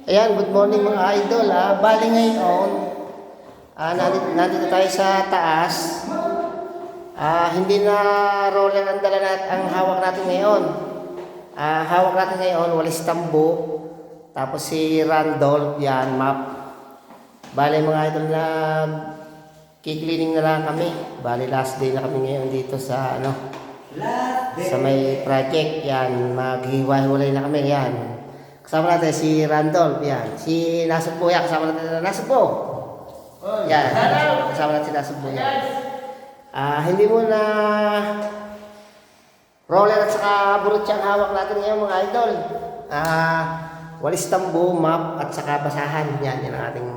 Ayan, good morning mga idol. Bali ngayon, nandito tayo sa taas. Hindi na roller ang dala ang hawak natin ngayon. Hawak natin ngayon, walis tambo. Tapos si Randolph, yan, map. Bali mga idol na kiklining na lang kami. Bali last day na kami ngayon dito sa sa may project. Yan, maghiwa-hiwalay na kami. Yan. Kasama natin si Randolph, yan. Si Nasugbo, yan. Kasama natin na Nasugbo. Yan. Kasama natin si Nasugbo, yan. Hindi mo na roller at saka burutsa ang hawak natin ngayon mga idol. Walis tambo, map at saka basahan. Yan, yan ang ating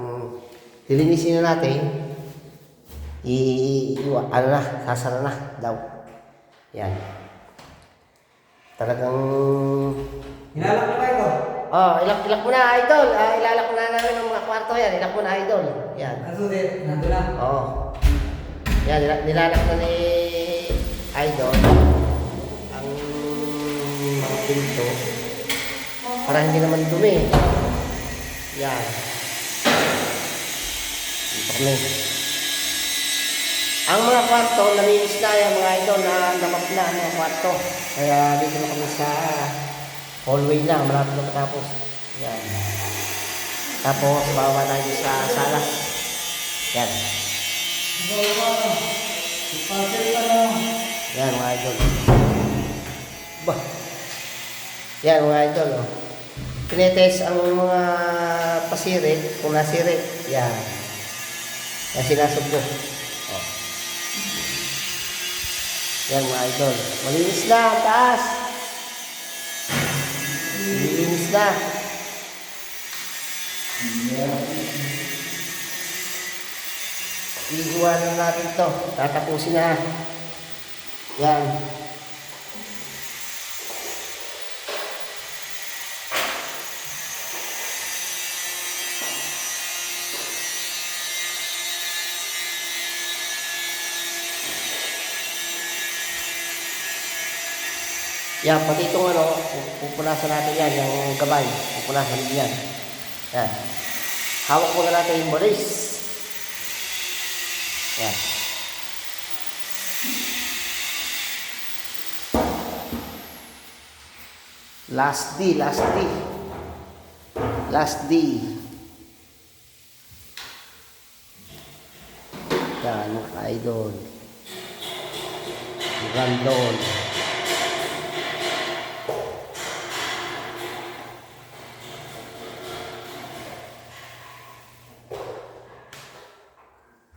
lilinisin na natin. Sasara na daw. Yan. Talagang Hinalak mo ba ito? ilak mo na, idol. Ilalak na namin ang mga kwarto yan. Ilak mo na, idol. Yan. Nasulit, nandun na. Yan, nilalak na ni idol ang mga pinto para hindi naman dumi. Yan. Dito kami. Ang mga kwarto, naminis na yan mga idol, na namap na ang mga kwarto. Kaya dito na kami sa hallway na, malapit na matapos. Yan. Tapos, bawa tayo sa sala. Yan. Yan mga idol. Yan mga idol. Tinetest ang mga pasirit, kung nasirit. Yan. Yan sinasubok. Yan mga idol. Malinis na, taas. Malinis na. Iiwanan natin to. Tatapusin na. Yan. Yan, pati itong pupunasan natin yan, yung gabay. Pupunasan din yan. Yan. Hawak muna natin yung baris. Yan. Last D. Yan, mga idol. Randol.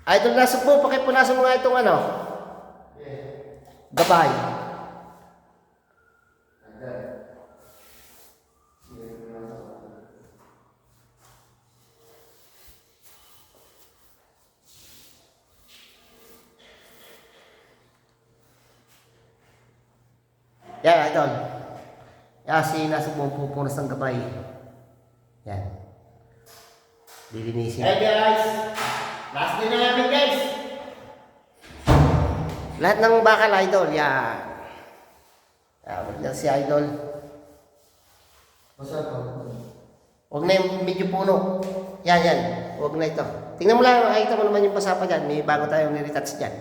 Idol, nasa po, pakipunasan mo nga itong gabay. Yan, idol. Yan, si nasa po, pupunas ng gabay. Yan. Lilinisin. Hey guys! Last day na namin guys! Lahat ng bakal, idol, yan. Huwag na si idol. Huwag na yung medyo puno. Yan. Huwag na ito. Tingnan mo lang, makikita mo naman yung basa pa dyan. May bago tayong niretouch dyan.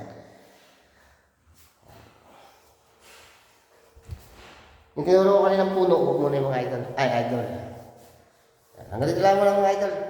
Yung tinuro ko kanina ng puno, huwag mo na yung mga idol. Ay, idol. Hanggang dito lang mo lang mga idol.